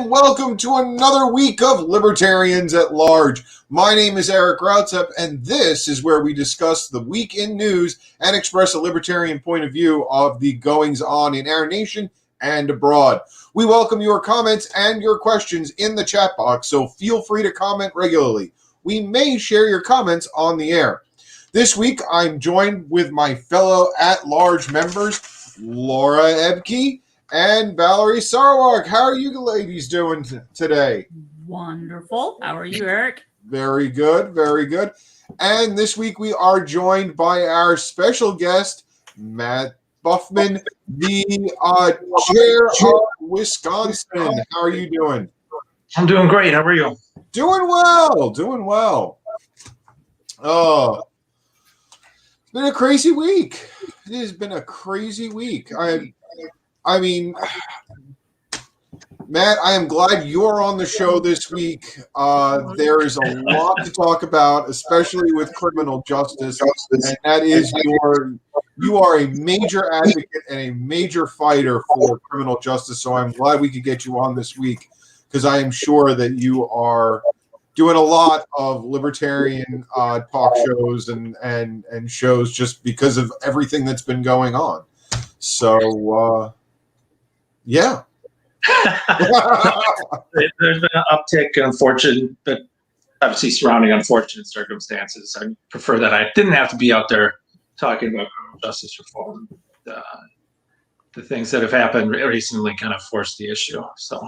and welcome to another week of Libertarians at Large. My name is Eric Rautzep, and this is where we discuss the week in news and express a libertarian point of view of the goings-on in our nation and abroad. We welcome your comments and your questions in the chat box, so feel free to comment regularly. We may share your comments on the air. This week, I'm joined with my fellow at-large members, Laura Ebke and Valerie Sarwark. How are you ladies doing today? Wonderful. How are you, Eric? Very good, very good. And this week we are joined by our special guest, Matt Bughman, the chair of Wisconsin. How are you doing? I'm doing great. How are you? Doing well, doing well. It's been a crazy week. It has been a crazy week. I mean, Matt, I am glad you're on the show this week. There is a lot to talk about, especially with criminal justice, and that is you are a major advocate and a major fighter for criminal justice, so I'm glad we could get you on this week, because I am sure that you are doing a lot of libertarian talk shows and shows just because of everything that's been going on. So, yeah. There's been an uptick, unfortunate, but obviously surrounding unfortunate circumstances. I prefer that I didn't have to be out there talking about criminal justice reform. The things that have happened recently kind of forced the issue. So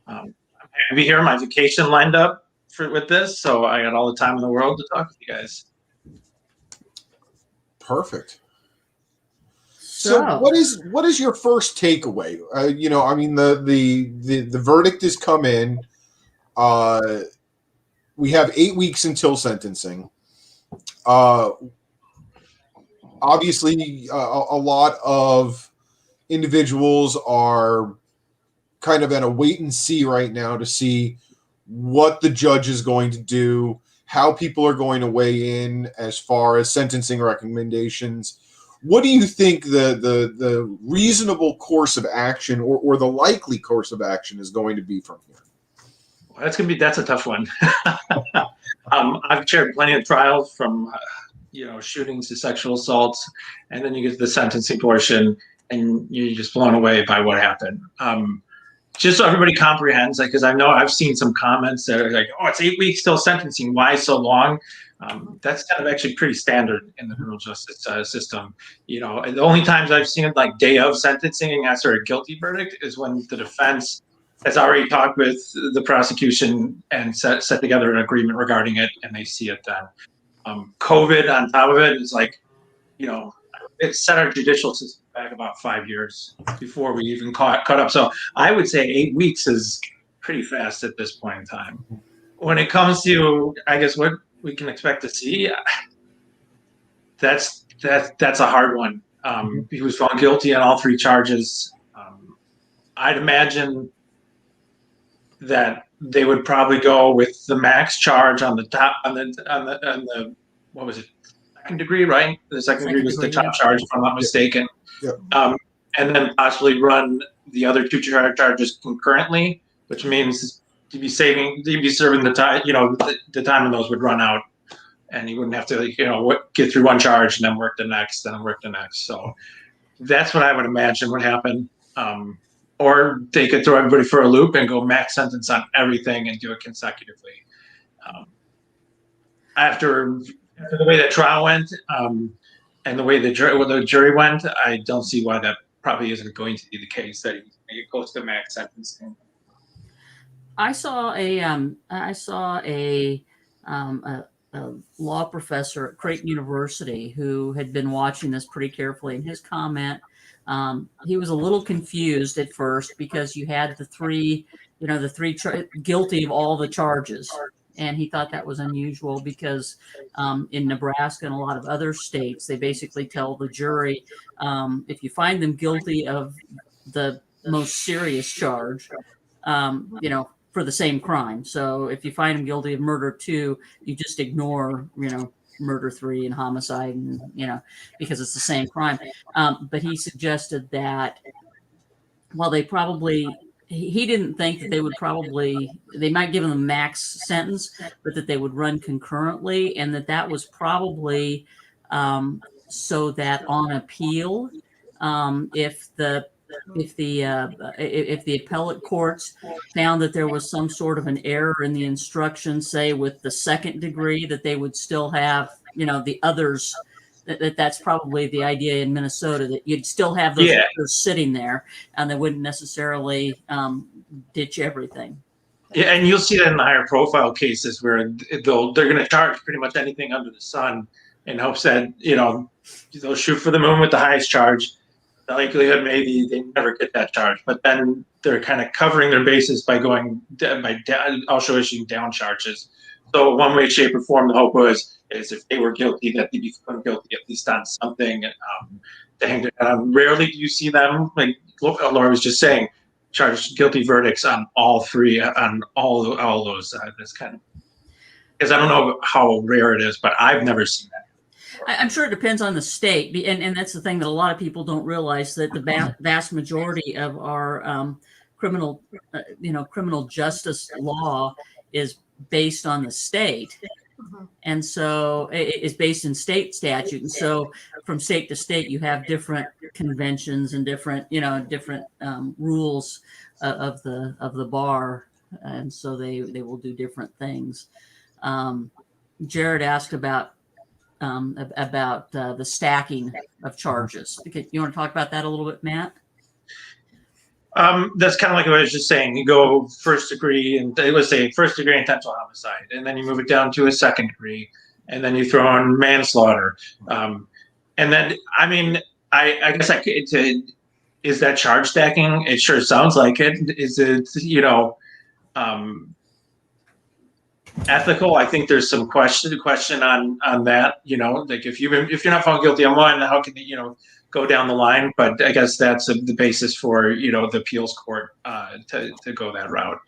I'm happy to be here. My vacation lined up with this, so I got all the time in the world to talk with you guys. Perfect. So what is your first takeaway? I mean, the verdict has come in. We have 8 weeks until sentencing. Obviously, a lot of individuals are kind of at a wait and see right now to see what the judge is going to do, how people are going to weigh in as far as sentencing recommendations. What do you think the reasonable course of action or the likely course of action is going to be from here? Well, that's a tough one. I've chaired plenty of trials from shootings to sexual assaults, and then you get to the sentencing portion and you're just blown away by what happened. Just so everybody comprehends, because I know I've seen some comments that are like, "Oh, it's 8 weeks till sentencing. Why so long?" That's kind of actually pretty standard in the criminal justice system. The only times I've seen it like day of sentencing after a guilty verdict is when the defense has already talked with the prosecution and set together an agreement regarding it, and they see it then. COVID on top of it is like, it set our judicial system back about 5 years before we even caught up. So I would say 8 weeks is pretty fast at this point in time. When it comes to, I guess, what we can expect to see, that's a hard one. He was found guilty on all 3 charges. I'd imagine that they would probably go with the max charge on the top on the what was it, second degree, right? The second degree was the top charge, if I'm not mistaken. Yeah. And then possibly run the other 2 charges concurrently, which means you'd be serving the time. The time in those would run out, and you wouldn't have to get through one charge and then work the next, So that's what I would imagine would happen. Or they could throw everybody for a loop and go max sentence on everything and do it consecutively. After the way that trial went, and the way the jury went, I don't see why that probably isn't going to be the case, that he goes to max sentencing. I saw a law professor at Creighton University who had been watching this pretty carefully. In his comment, he was a little confused at first because you had the three guilty of all the charges. And he thought that was unusual because in Nebraska and a lot of other states, they basically tell the jury, if you find them guilty of the most serious charge, for the same crime. So if you find them guilty of murder 2, you just ignore, murder 3 and homicide, and, because it's the same crime. But he suggested that while they probably he didn't think that they might give him a max sentence, but that they would run concurrently, and that was probably so that on appeal, if the appellate courts found that there was some sort of an error in the instruction, say with the second degree, that they would still have, the others. That's probably the idea in Minnesota, that you'd still have those others sitting there, and they wouldn't necessarily ditch everything. Yeah, and you'll see that in the higher profile cases where they're going to charge pretty much anything under the sun in hopes that they'll shoot for the moon with the highest charge. The likelihood maybe they never get that charge, but then they're kind of covering their bases by also issuing down charges. So one way, shape, or form, the hope is if they were guilty, that they'd be found guilty at least on something. Rarely do you see them, like Laura was just saying, charge guilty verdicts on all three, on all those. This kind of, because I don't know how rare it is, but I've never seen that. I'm sure it depends on the state, and that's the thing that a lot of people don't realize, that the vast majority of our criminal justice law is based on the state. And so it's based in state statute. And so from state to state, you have different conventions and different rules of the bar. And so they will do different things. Jared asked about the stacking of charges. Okay, you want to talk about that a little bit, Matt? That's kind of like what I was just saying. You go first degree, and let's say first degree intentional homicide, and then you move it down to a second degree, and then you throw in manslaughter. And then, I guess is that charge stacking? It sure sounds like it. Is it, ethical? I think there's some question on that. Like if you're not found guilty on one, how can go down the line? But I guess that's the basis for the appeals court to go that route.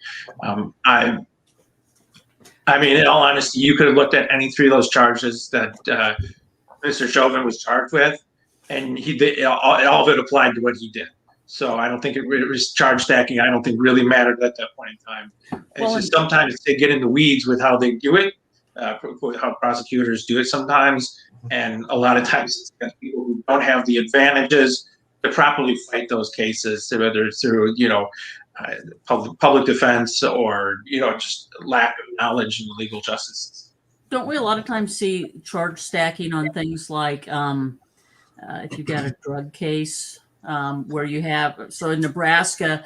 In all honesty, you could have looked at any three of those charges that Mr. Chauvin was charged with, and all of it applied to what he did. So I don't think it was charge stacking. I don't think really mattered at that point in time. It's just sometimes they get in the weeds with how they do it, how prosecutors do it sometimes. And a lot of times it's because people who don't have the advantages to properly fight those cases, whether it's through, public defense or, just lack of knowledge in the legal justice. Don't we a lot of times see charge stacking on things like if you've got a drug case where you have, so in Nebraska,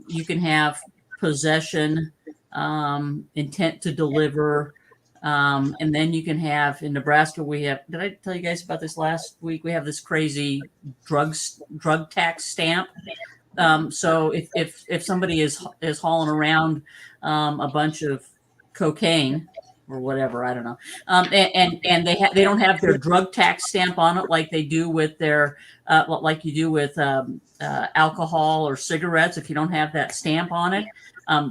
you can have possession, intent to deliver, and then you can have, in Nebraska, we have, did I tell you guys about this last week? We have this crazy drug tax stamp. So if somebody is hauling around a bunch of cocaine or whatever, I don't know, and they don't have their drug tax stamp on it like they do with their like you do with alcohol or cigarettes. If you don't have that stamp on it,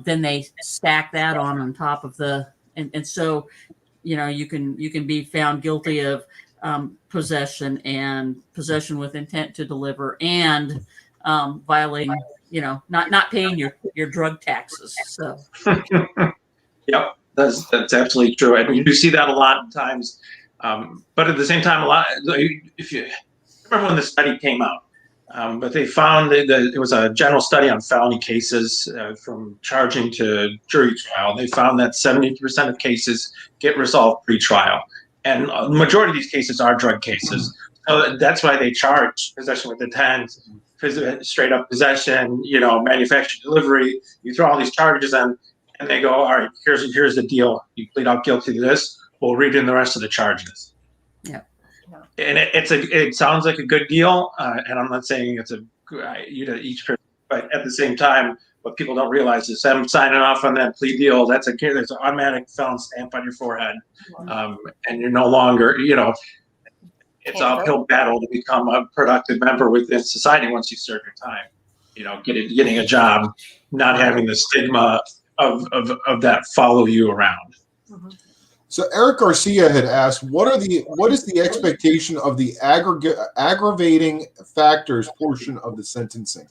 then they stack that on top of the, and so you can be found guilty of possession and possession with intent to deliver and violating, not paying your drug taxes. So yep. That's absolutely true. You do see that a lot of times, but at the same time, if you remember when the study came out, but they found that it was a general study on felony cases from charging to jury trial. They found that 70% of cases get resolved pre-trial, and the majority of these cases are drug cases. So that's why they charge possession with intent, straight up possession, manufactured delivery. You throw all these charges in. And they go, all right, here's the deal. You plead out guilty to this. We'll read in the rest of the charges. Yeah. And it sounds like a good deal. And I'm not saying it's each person, but at the same time, what people don't realize is them signing off on that plea deal. There's an automatic felon stamp on your forehead, and you're no longer, it's an uphill battle to become a productive member within society once you serve your time. Getting a job, not having the stigma of that follow you around. So Eric Garcia had asked, what is the expectation of the aggravating factors portion of the sentencing?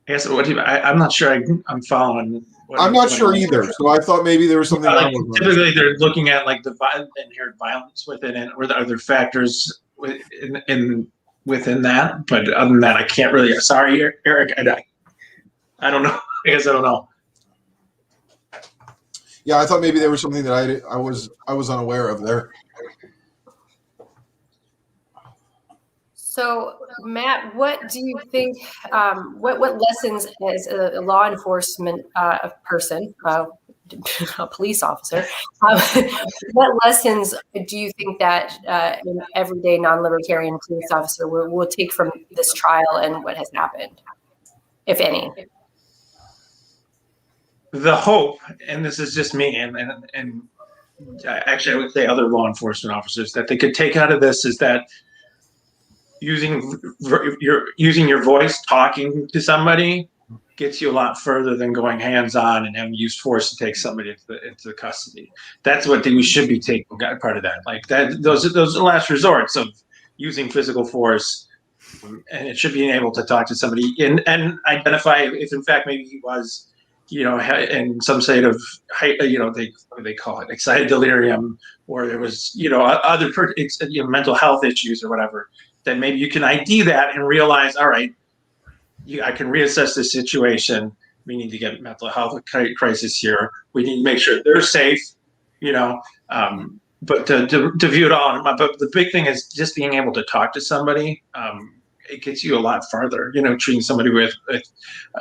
I guess I'm not sure I'm following. I'm not sure either. So I thought maybe there was something. Like, typically, they're looking at like the inherent violence within it, or the other factors within that. But other than that, I can't really. Sorry, Eric. I don't know. I guess I don't know. Yeah, I thought maybe there was something that I was unaware of there. So, Matt, what do you think? What lessons as a law enforcement person, a police officer, what lessons do you think that an everyday non-libertarian police officer will take from this trial and what has happened, if any? The hope, and this is just me, and actually I would say other law enforcement officers, that they could take out of this is that using your voice, talking to somebody, gets you a lot further than going hands-on and having used force to take somebody into custody. That's what we should be taking part of that. Like that, those are the last resorts of using physical force, and it should be able to talk to somebody and identify if in fact maybe he was, in some state of, they call it excited delirium, or there was, other mental health issues or whatever. Then maybe you can ID that and realize, all right, I can reassess the situation. We need to get mental health crisis here. We need to make sure they're safe, but to view it all. But the big thing is just being able to talk to somebody. It gets you a lot farther, treating somebody with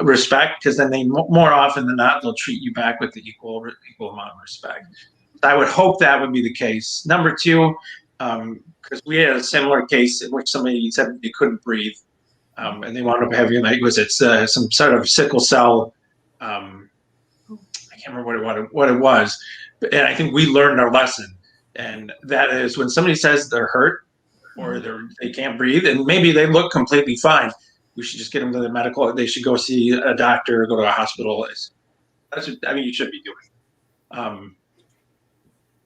respect, because then they more often than not, they'll treat you back with the equal amount of respect. I would hope that would be the case. Number two, because we had a similar case in which somebody said they couldn't breathe, and they wound up having, some sort of sickle cell. I can't remember what it was, and I think we learned our lesson, and that is when somebody says they're hurt or they can't breathe, and maybe they look completely fine, we should just get them to the medical. They should go see a doctor or go to a hospital. That's what you should be doing.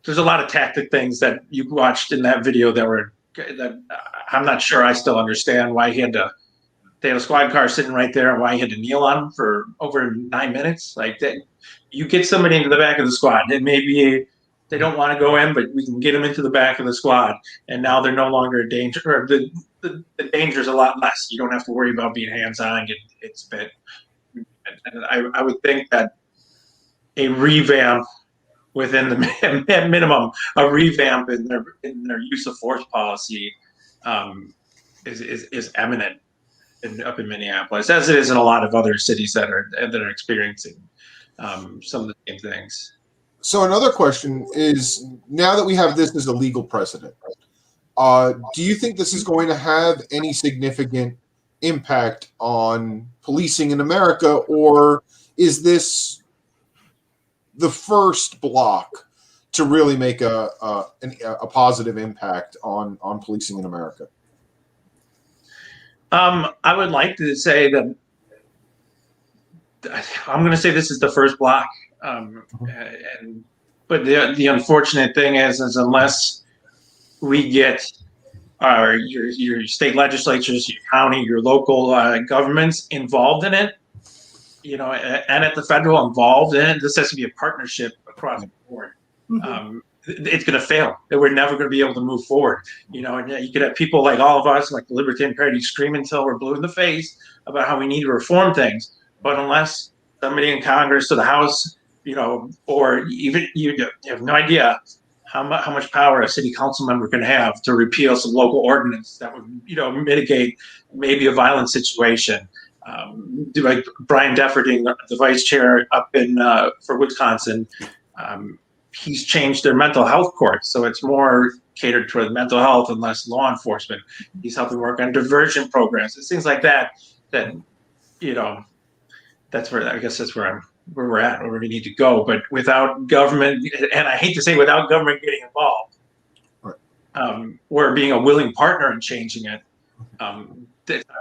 There's a lot of tactic things that you watched in that video that I'm not sure I still understand why they had a squad car sitting right there and why he had to kneel on him for over 9 minutes. Like that, you get somebody into the back of the squad, and maybe they don't want to go in, but we can get them into the back of the squad, and now they're no longer a danger, or the danger is a lot less. You don't have to worry about being hands-on and getting hit, spit. And I would think that a revamp within the minimum, a revamp in their use of force policy is eminent up in Minneapolis, as it is in a lot of other cities that are experiencing some of the same things. So another question is, now that we have this as a legal precedent, do you think this is going to have any significant impact on policing in America, or is this the first block to really make a positive impact on policing in America? I would like to say that I'm going to say this is the first block. But the unfortunate thing is unless we get your state legislatures, your county, your local governments involved in it, and at the federal involved in it, this has to be a partnership across the board. It's going to fail. We're never going to be able to move forward. And you could have people like all of us, like the Libertarian Party, scream until we're blue in the face about how we need to reform things. But unless somebody in Congress or the House, or even you have no idea how much power a city council member can have to repeal some local ordinance that would, mitigate maybe a violent situation. Like Brian Deferding, the vice chair up in for Wisconsin, he's changed their mental health courts, so it's more catered toward mental health and less law enforcement. He's helping work on diversion programs. It's things like that. That's where we're at, where we need to go. But without government, and I hate to say without government getting involved, right, or being a willing partner in changing it, that's not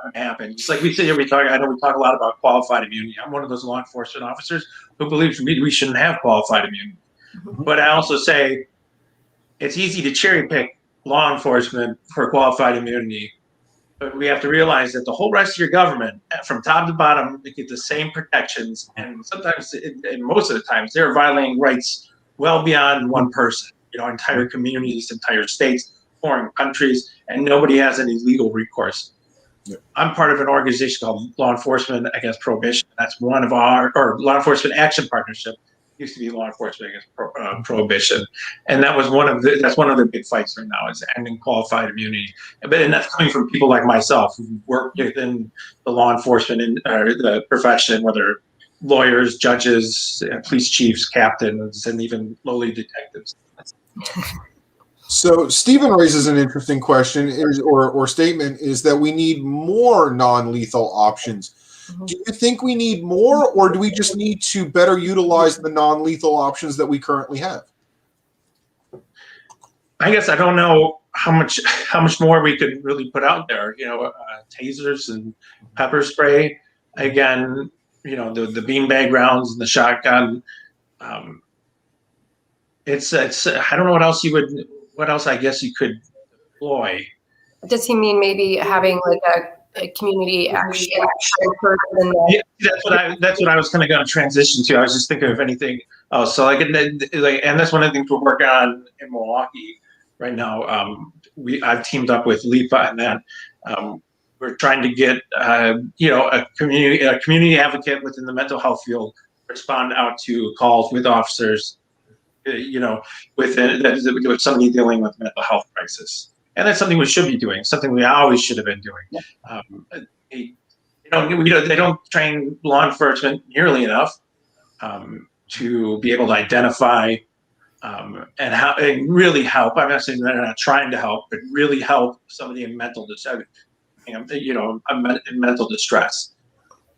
going to happen. Just like we sit here, I know we talk a lot about qualified immunity. I'm one of those law enforcement officers who believes we shouldn't have qualified immunity. But I also say it's easy to cherry pick law enforcement for qualified immunity But we have to realize that the whole rest of your government, from top to bottom, they get the same protections, and sometimes, and most of the times, they're violating rights well beyond one person. Entire communities, entire states, foreign countries, and nobody has any legal recourse. Yep. I'm part of an organization called Law Enforcement Against Prohibition. That's one of or Law Enforcement Action Partnership. Used to be Law Enforcement Against Prohibition, and that's one of the big fights right now, is ending qualified immunity. And that's coming from people like myself who work within the law enforcement and the profession, whether lawyers, judges, police chiefs, captains, and even lowly detectives. So Stephen raises an interesting question or statement, is that we need more non-lethal options. Do you think we need more, or do we just need to better utilize the non-lethal options that we currently have? I guess I don't know how much more we could really put out there. Tasers and pepper spray. Again, the beanbag rounds and the shotgun. It's I don't know what else I guess you could deploy. Does he mean maybe having like a community action person? Yeah, that's what I was kind of going to transition to. I was just thinking of anything else. So and that's one of the things we're working on in Milwaukee right now. I've teamed up with LIPA and that. We're trying to get a community advocate within the mental health field respond out to calls with officers, with somebody dealing with mental health crisis. And that's something we should be doing, something we always should have been doing. They don't train law enforcement nearly enough to be able to identify and really help. I'm not saying they're not trying to help, but really help somebody in mental distress. In mental distress.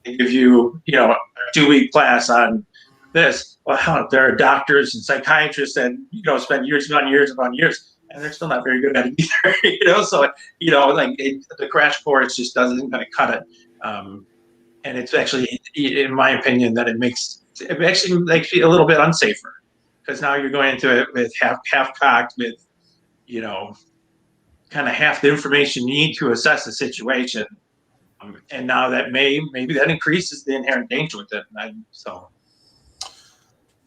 They give you, a 2-week class on this. Well, hell, there are doctors and psychiatrists that spend years upon years, and they're still not very good at it either. So the crash course just doesn't going to cut it. And it's actually, in my opinion, that it actually makes you a little bit unsafer, because now you're going into it with half-cocked, with kind of half the information you need to assess the situation, and now that maybe that increases the inherent danger with it.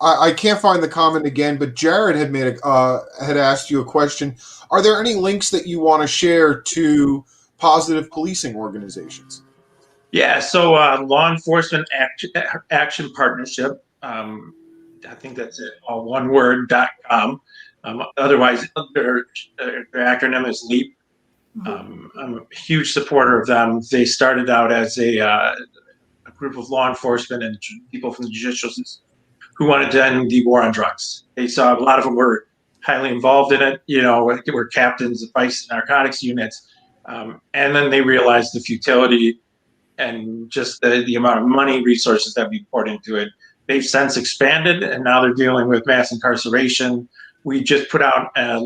I can't find the comment again, but Jared had asked you a question. Are there any links that you want to share to positive policing organizations? Yeah, so Law Enforcement Action Partnership. I think that's it, all one word, .com. Otherwise, their acronym is LEAP. I'm a huge supporter of them. They started out as a group of law enforcement and people from the judicial system who wanted to end the war on drugs. They saw a lot of them were highly involved in it, were captains of vice narcotics units. And then they realized the futility and just the amount of money, resources that we poured into it. They've since expanded, and now they're dealing with mass incarceration. We just put out a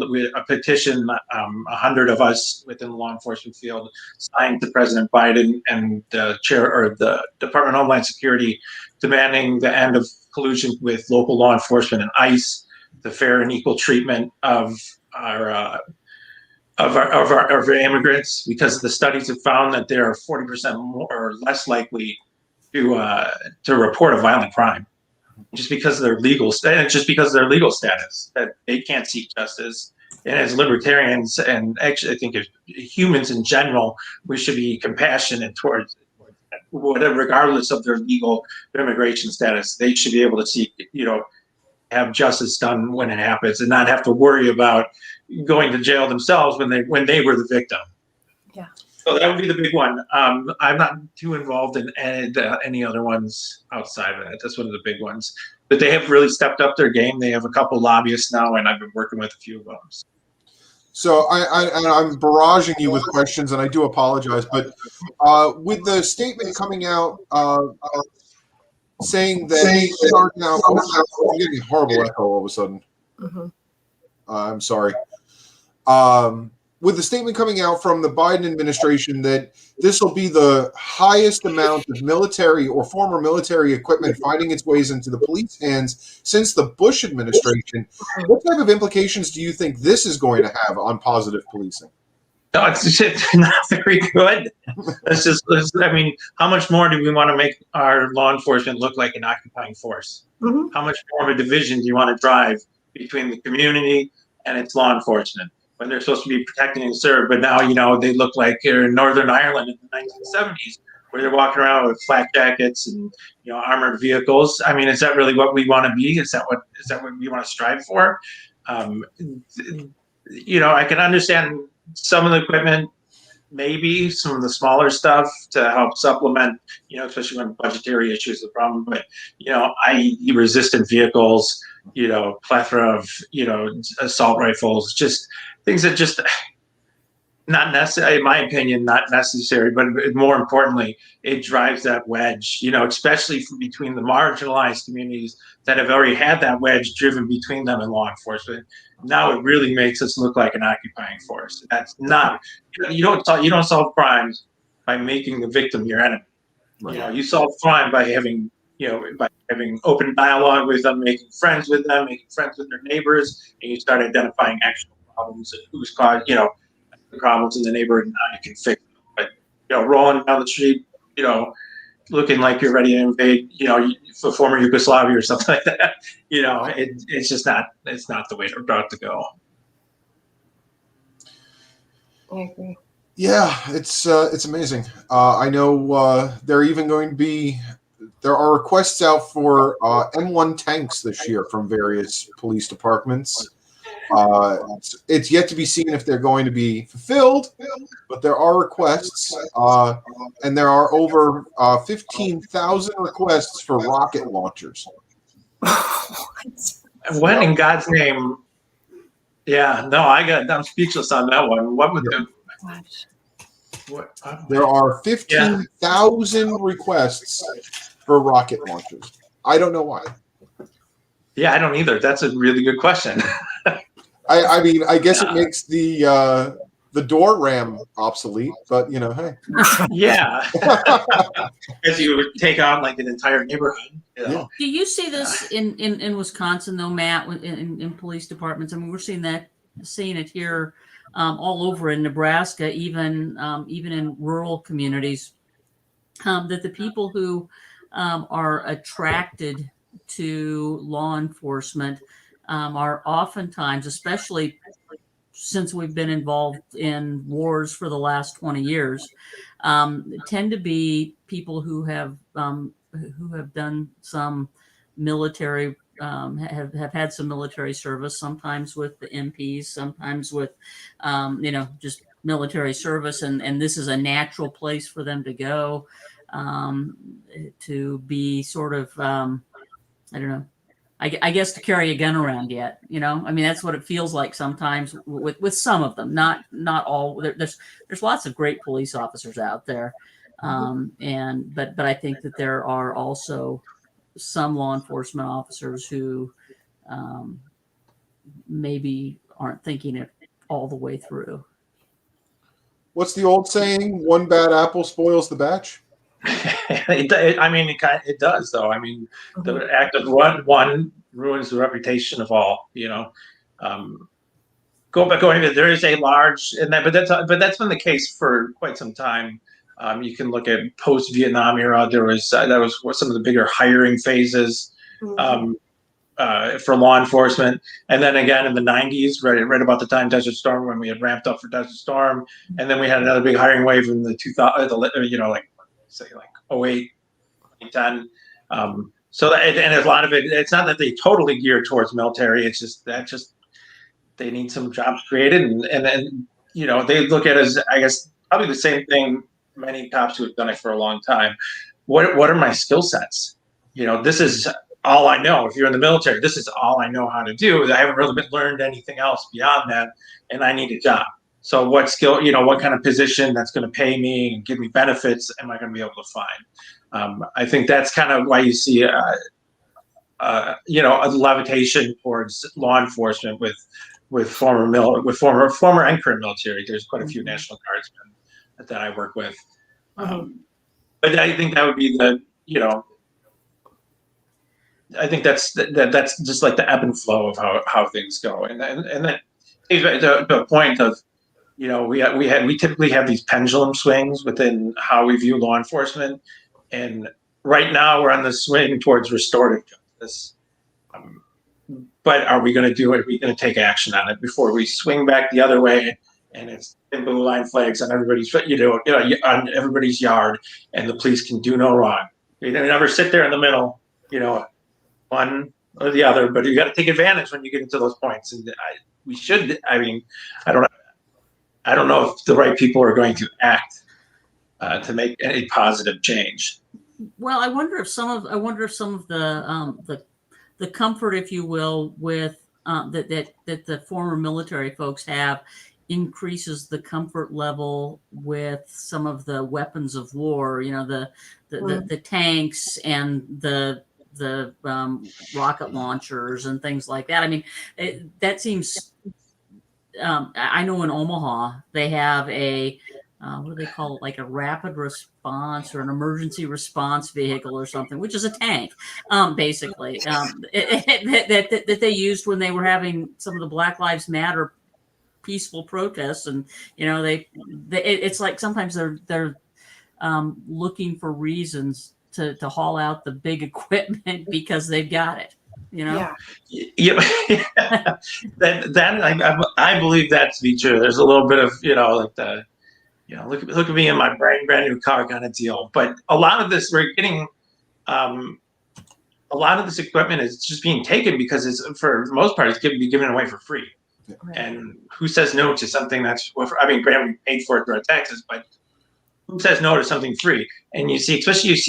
petition, 100 of us within the law enforcement field signed to President Biden and the Department of Homeland Security, demanding the end of collusion with local law enforcement and ICE, the fair and equal treatment of our immigrants, because the studies have found that they are 40% more or less likely to report a violent crime. Just because of their legal status, that they can't seek justice. And as libertarians, and actually I think as humans in general, we should be compassionate towards whatever, regardless of their immigration status. They should be able to seek, have justice done when it happens, and not have to worry about going to jail themselves when they were the victim. Yeah. So that would be the big one. I'm not too involved in any other ones outside of that. That's one of the big ones. But they have really stepped up their game. They have a couple lobbyists now, and I've been working with a few of them. So I'm barraging you with questions, and I do apologize. But with the statement coming out saying that I'm getting a horrible echo all of a sudden. Mm-hmm. I'm sorry. With the statement coming out from the Biden administration that this will be the highest amount of military or former military equipment finding its ways into the police hands since the Bush administration, what type of implications do you think this is going to have on positive policing? No, it's not very good. I mean, how much more do we want to make our law enforcement look like an occupying force? Mhm. How much more of a division do you want to drive between the community and its law enforcement when they're supposed to be protecting and serve? But now, they look like they're in Northern Ireland in the 1970s, where they're walking around with flak jackets and armored vehicles. I mean, is that really what we want to be? Is that what we want to strive for? I can understand some of the equipment, maybe some of the smaller stuff to help supplement, especially when budgetary issues are the problem. But, i.e. resistant vehicles, plethora of, assault rifles, just things that just not necessary, in my opinion, not necessary, but more importantly, it drives that wedge, especially between the marginalized communities that have already had that wedge driven between them and law enforcement. Now it really makes us look like an occupying force. That's not, you don't solve crimes by making the victim your enemy. Right. You solve crime by having, open dialogue with them, making friends with them, making friends with their neighbors, and you start identifying actual problems and who's caused, problems in the neighborhood and how you can fix them. But rolling down the street, looking like you're ready to invade, for former Yugoslavia or something like that, it's just not. It's not the way to go. I agree. Yeah, it's amazing. I know there are requests out for M1 tanks this year from various police departments. It's yet to be seen if they're going to be fulfilled, but there are requests, and there are over 15,000 requests for rocket launchers. When in God's name? Yeah, no, I'm speechless on that one. What would There are 15,000 requests for rocket launchers. I don't know why. Yeah, I don't either. That's a really good question. I mean, I guess it makes the door ram obsolete, but hey. Yeah, as you would take on like an entire neighborhood. Yeah. Do you see this in Wisconsin though, Matt? In police departments, I mean, we're seeing it here, all over in Nebraska, even in rural communities, that the people who are attracted to law enforcement are oftentimes, especially since we've been involved in wars for the last 20 years, tend to be people who have done some military, have had some military service, sometimes with the MPs, sometimes with, just military service. And this is a natural place for them to go, to be sort of, I don't know, I guess to carry a gun around yet, I mean, that's what it feels like sometimes with some of them, not all. There's lots of great police officers out there. But I think that there are also some law enforcement officers who maybe aren't thinking it all the way through. What's the old saying? One bad apple spoils the batch. It does, though. I mean, the act of one ruins the reputation of all. Going. There is a large, but that's been the case for quite some time. You can look at post-Vietnam era. That was some of the bigger hiring phases for law enforcement, and then again in the 90s, right about the time Desert Storm, when we had ramped up for Desert Storm, and then we had another big hiring wave in the 2000, like 08, 2010. So that, and a lot of it, it's not that they totally gear towards military. It's just they need some jobs created, and then they look at it as, I guess, probably the same thing many cops who have done it for a long time. What are my skill sets? This is all I know. If you're in the military, this is all I know how to do. I haven't really learned anything else beyond that, and I need a job. So what skill, what kind of position that's going to pay me and give me benefits am I going to be able to find? I think that's kind of why you see, a levitation towards law enforcement with former and current military. There's quite a few National Guardsmen that I work with, but I think that would be I think that's just like the ebb and flow of how things go, and then to a point of we typically have these pendulum swings within how we view law enforcement, and right now we're on the swing towards restorative justice. But are we going to do it? Are we going to take action on it before we swing back the other way? And it's blue line flags on everybody's, on everybody's yard, and the police can do no wrong. You never sit there in the middle, one or the other. But you got to take advantage when you get into those points. And we should. I mean, I don't know if the right people are going to act to make any positive change. Well, I wonder if some of the comfort, if you will, with that the former military folks have increases the comfort level with some of the weapons of war. The tanks and the rocket launchers and things like that. I mean, that seems. I know in Omaha they have a what do they call it? Like a rapid response or an emergency response vehicle or something, which is a tank, basically, that they used when they were having some of the Black Lives Matter peaceful protests. And, it's like sometimes they're looking for reasons to haul out the big equipment because they've got it. Yeah. I believe that to be true. There's a little bit of like the look at me in my brand new car kind of deal. But a lot of this we're getting, a lot of this equipment is just being taken because it's, for the most part, it's be given away for free. Right. And who says no to something that's, granted, we paid for it through our taxes, but who says no to something free? And you see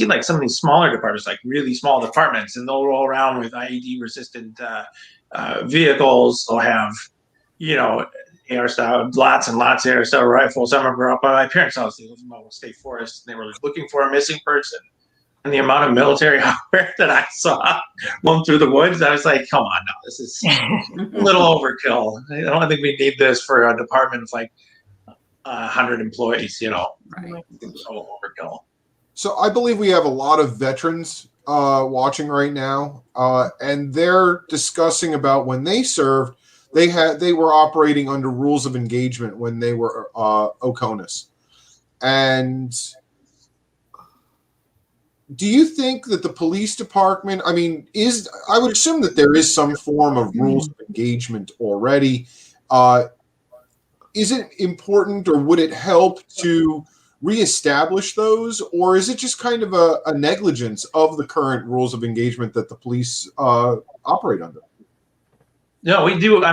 like some of these smaller departments, like really small departments, and they'll roll around with IED resistant vehicles. They'll have, AR style, lots and lots of AR style rifles. I remember up by my parents' house, they lived in Mobile State Forest, and they were looking for a missing person. And the amount of military hardware that I saw going through the woods, I was like, come on now, this is a little overkill. I don't think we need this for a department of like 100 employees, Right. It's a little overkill. So I believe we have a lot of veterans watching right now, and they're discussing about when they served, they were operating under rules of engagement when they were OCONUS. And do you think that the police department, I would assume that there is some form of rules of engagement already. Is it important, or would it help to reestablish those, or is it just kind of a negligence of the current rules of engagement that the police operate under? No, we do.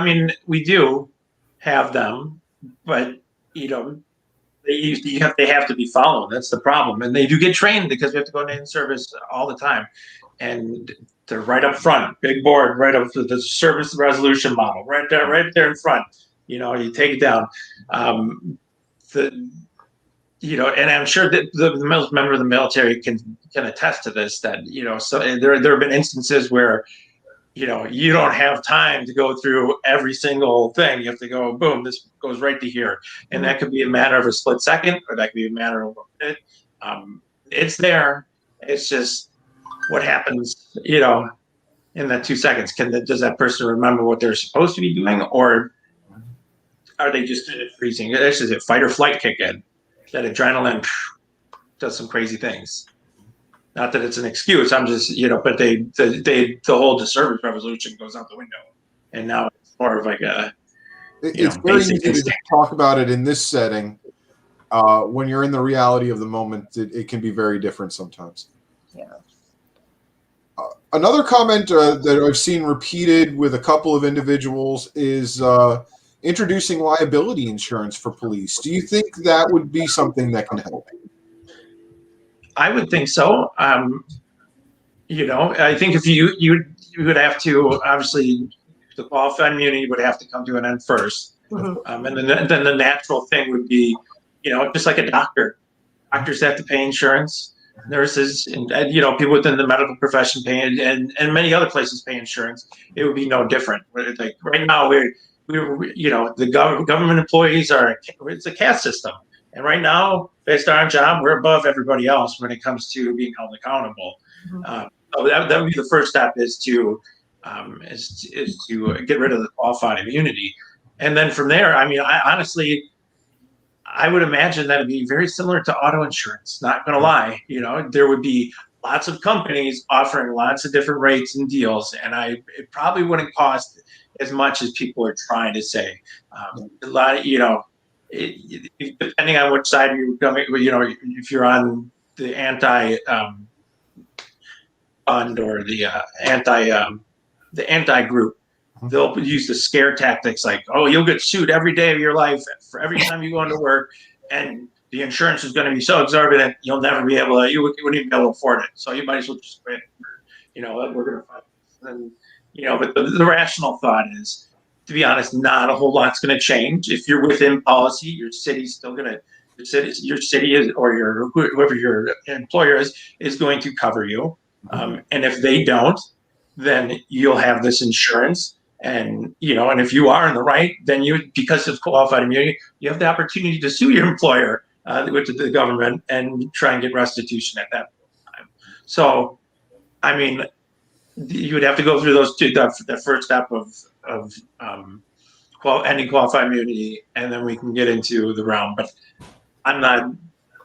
We do have them, but they have to be followed. That's the problem. And they do get trained because we have to go into service all the time. And they're right up front, big board, right up to the service resolution model, right there in front. You take it down. And I'm sure that the member of the military can attest to this, that, so there have been instances where, you don't have time to go through every single thing. You have to go, boom, this goes right to here. And that could be a matter of a split second, or that could be a matter of a minute. It's there. It's just what happens, in that 2 seconds. Does that person remember what they're supposed to be doing, or are they just freezing? This is it, fight or flight kick in. That adrenaline does some crazy things. Not that it's an excuse. I'm just, but the whole service revolution goes out the window, and now it's more of like a. It's very easy to talk about it in this setting. When you're in the reality of the moment, it can be very different sometimes. Yeah. Another comment that I've seen repeated with a couple of individuals is introducing liability insurance for police. Do you think that would be something that can help? I would think so. I think if you would have to, obviously, the qualified immunity would have to come to an end first. Mm-hmm. And then the natural thing would be, just like a doctor. Doctors have to pay insurance. Nurses and people within the medical profession pay, and many other places pay insurance. It would be no different. Like right now, we're the government employees it's a caste system. And right now, based on our job, we're above everybody else when it comes to being held accountable. Mm-hmm. So that would be the first step, is to get rid of the qualified immunity, and then from there, I honestly, I would imagine that it'd be very similar to auto insurance. Not going to lie, there would be lots of companies offering lots of different rates and deals, and it probably wouldn't cost as much as people are trying to say. A lot of, depending on which side you're coming, if you're on the anti fund or the anti group, they'll use the scare tactics like, oh, you'll get sued every day of your life for every time you go into work, and the insurance is going to be so exorbitant you'll never be able to, you wouldn't even be able to afford it. So you might as well just quit. We're going to fight. And but the rational thought is, to be honest, not a whole lot's going to change. If you're within policy, your city's still going to, your city is, or whoever your employer is going to cover you. And if they don't, then you'll have this insurance. And and if you are in the right, then because of qualified immunity, you have the opportunity to sue your employer with the government and try and get restitution at that time. So, I mean, you would have to go through those two. The first step of ending qualified immunity, and then we can get into the realm. But I'm not.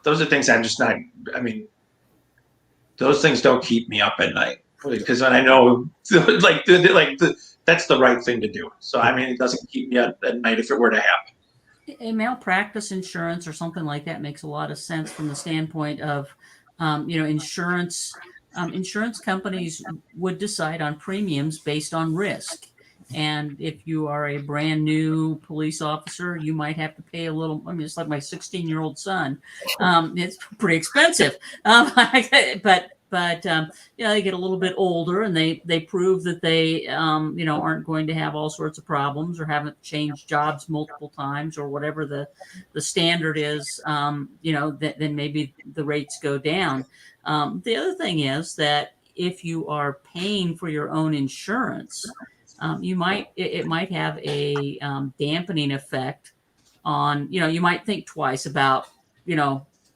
Those are things I'm just not. I mean, those things don't keep me up at night, because when I know, that's the right thing to do. So I mean, it doesn't keep me up at night if it were to happen. A malpractice insurance or something like that makes a lot of sense from the standpoint of, insurance. Insurance companies would decide on premiums based on risk. And if you are a brand new police officer, you might have to pay a little. I mean, it's like my 16-year-old son. It's pretty expensive. But they get a little bit older, and they prove that they aren't going to have all sorts of problems or haven't changed jobs multiple times or whatever the standard is. Then maybe the rates go down. The other thing is that if you are paying for your own insurance, it might have a dampening effect on, you might think twice about,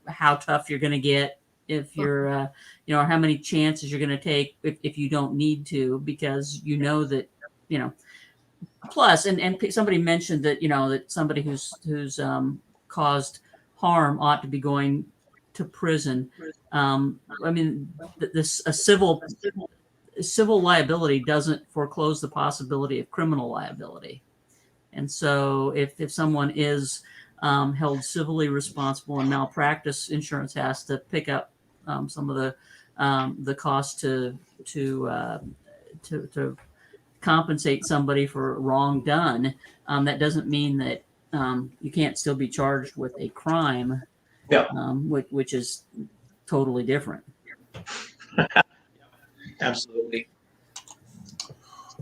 how tough you're going to get if you're, or how many chances you're going to take if you don't need to, because that, plus, and somebody mentioned that, that somebody who's caused harm ought to be going to prison. I mean, a civil liability doesn't foreclose the possibility of criminal liability. And so if someone is held civilly responsible and malpractice, insurance has to pick up some of the cost to compensate somebody for wrong done. That doesn't mean that you can't still be charged with a crime. Yeah. Which is totally different. Absolutely.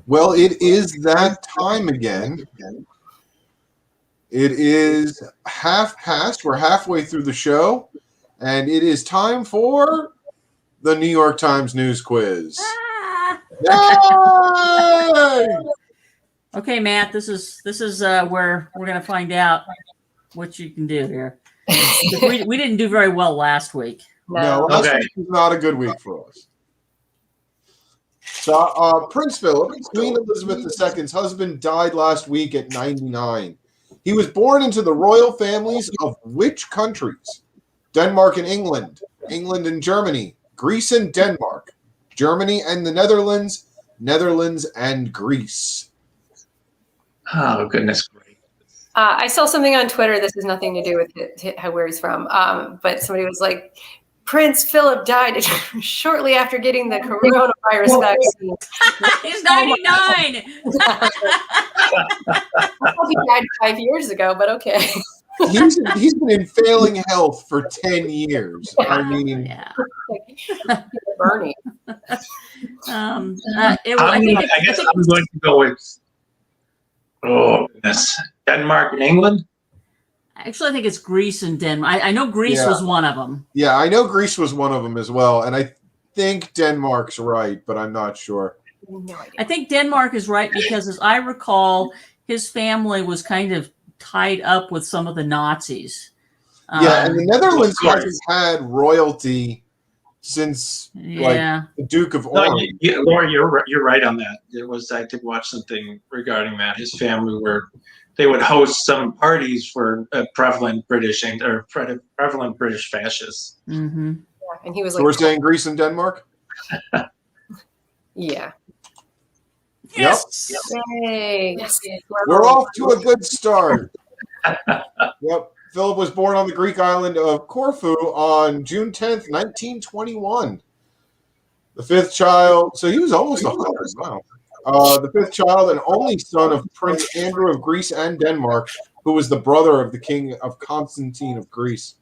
Well, it is that time again. It is 1:30. We're halfway through the show, and it is time for the New York Times News Quiz. Yay! Okay, Matt, this is where we're going to find out what you can do here. We didn't do very well last week. No, last week was not a good week for us. So, Prince Philip, Queen Elizabeth II's husband, died last week at 99. He was born into the royal families of which countries? Denmark and England, England and Germany, Greece and Denmark, Germany and the Netherlands, Netherlands and Greece. Oh, goodness. I saw something on Twitter. This has nothing to do with where he's from. But somebody was like, Prince Philip died shortly after getting the coronavirus vaccine. He's 99. He died 5 years ago, but okay. He's been in failing health for 10 years. I mean, Bernie. I guess I'm going to go with Denmark and England. Actually, I think it's Greece and Denmark. I know Greece was one of them. Yeah, I know Greece was one of them as well. And I think Denmark's right, but I'm not sure. No idea. I think Denmark is right because, as I recall, his family was kind of tied up with some of the Nazis. And the Netherlands hasn't had royalty since the Duke of Orange. Laura, you're right on that. I did watch something regarding that. His family were they would host some parties for prevalent British fascists. Mm-hmm. Yeah, and he was So like, we're saying Greece and Denmark? yeah. Yes. Yay. Yes. We're off to a good start. Yep. Philip was born on the Greek island of Corfu on June 10th, 1921. The fifth child, so he was almost 100. Wow. The fifth child and only son of Prince Andrew of Greece and Denmark, who was the brother of the king of Constantine of Greece.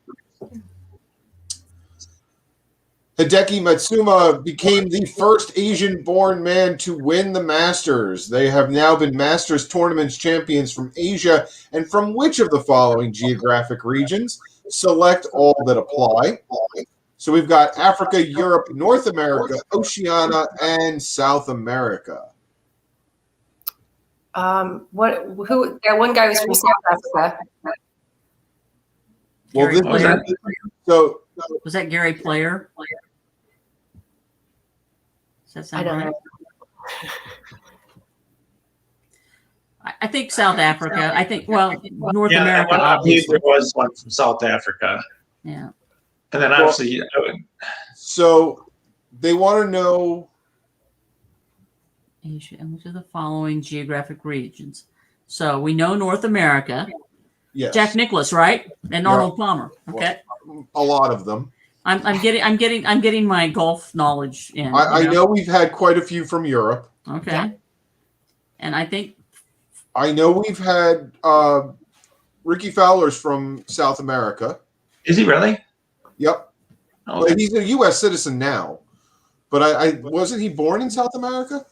Hideki Matsuma became the first Asian-born man to win the Masters. They have now been Masters Tournaments champions from Asia, and from which of the following geographic regions? Select all that apply. So we've got Africa, Europe, North America, Oceania, and South America. Who? That one guy was from South Africa. Well, Gary this Player. so Was that Gary Player? Does that sound I don't right? know. I think South Africa. I think, well, North Yeah, America, I believe obviously. there was one from South Africa, Yeah. and then obviously, so they want to know. Asia, and which of the following geographic regions? So we know North America. Yes, Jack Nicklaus, right? And Arnold Palmer. Okay. a lot of them. I'm getting my golf knowledge in. I know we've had quite a few from Europe. Okay. Yeah. And I think I know we've had Ricky Fowler's from South America. is he really? Yep, Oh, but he's a U.S. citizen now. But I wasn't he born in South America?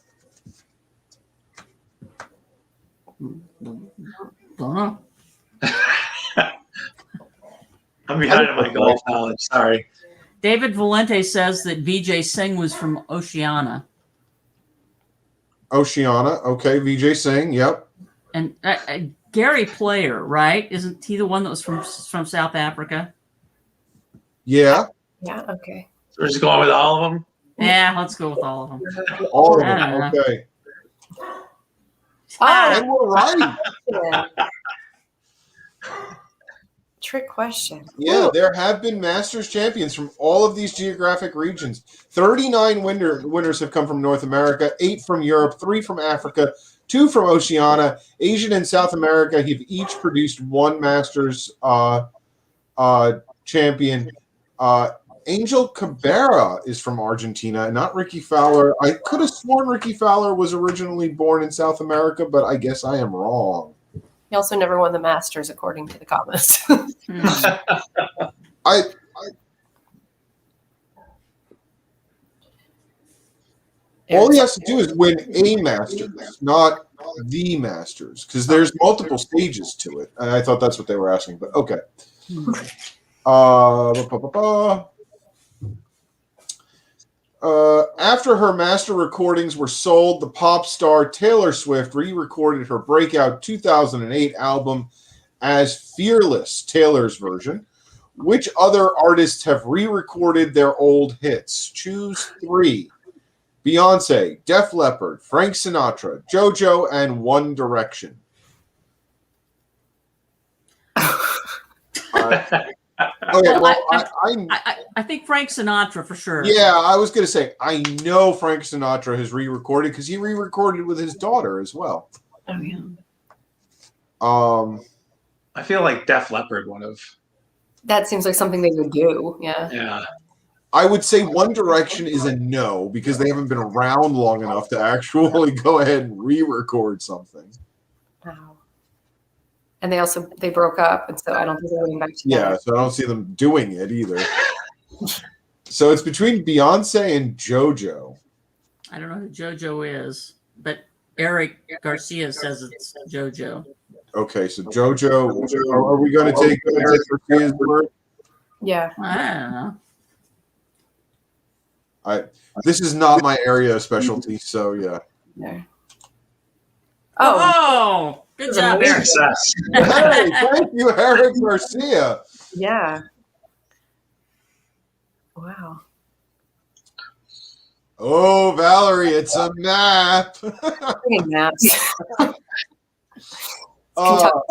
don't know. I'm behind on my golf knowledge. Sorry. David Valente says that Vijay Singh was from Oceania. Oceania. Okay, Vijay Singh. Yep. And Gary Player, right? Isn't he the one that was from South Africa? Yeah. Yeah. Okay. So we're just going with all of them. Yeah, let's go with all of them. All of I them. don't know. Okay. Oh, And we're right. yeah. Trick question. Yeah, there have been Masters champions from all of these geographic regions. 39 winners have come from North America, 8 from Europe, 3 from Africa, 2 from Oceania. Asian and South America have each produced one Masters champion. Angel Cabrera is from Argentina, not Ricky Fowler. I could have sworn Ricky Fowler was originally born in South America, but I guess I am wrong. He also never won the Masters, according to the comments. I all he has to do is win a Masters, not the Masters, because there's multiple stages to it. And I thought that's what they were asking, but okay. After her master recordings were sold, the pop star Taylor Swift re-recorded her breakout 2008 album as Fearless, Taylor's version. Which other artists have re-recorded their old hits? Choose 3. Beyonce, Def Leppard, Frank Sinatra, JoJo, and One Direction. Okay, well, I think Frank Sinatra for sure. yeah, I was going to say, I know Frank Sinatra has re-recorded because he re-recorded with his daughter as well. Oh, yeah. I feel like Def Leppard would have. That seems like something they would do. Yeah. Yeah. I would say One Direction is a no because they haven't been around long enough to actually go ahead and re-record something. Wow. And they broke up, and so I don't think they're going back together. Yeah, so I don't see them doing it either. So it's between Beyonce and JoJo. I don't know who JoJo is, but Eric Garcia says it's JoJo. Okay, so JoJo, are we going to take Eric Garcia's word? Yeah. I don't know. This is not my area of specialty, so yeah. Yeah. Oh, good job, Eric. Success. Hey, thank you, Eric Garcia. Yeah. Wow. Oh, Valerie, it's a map. Bringing maps.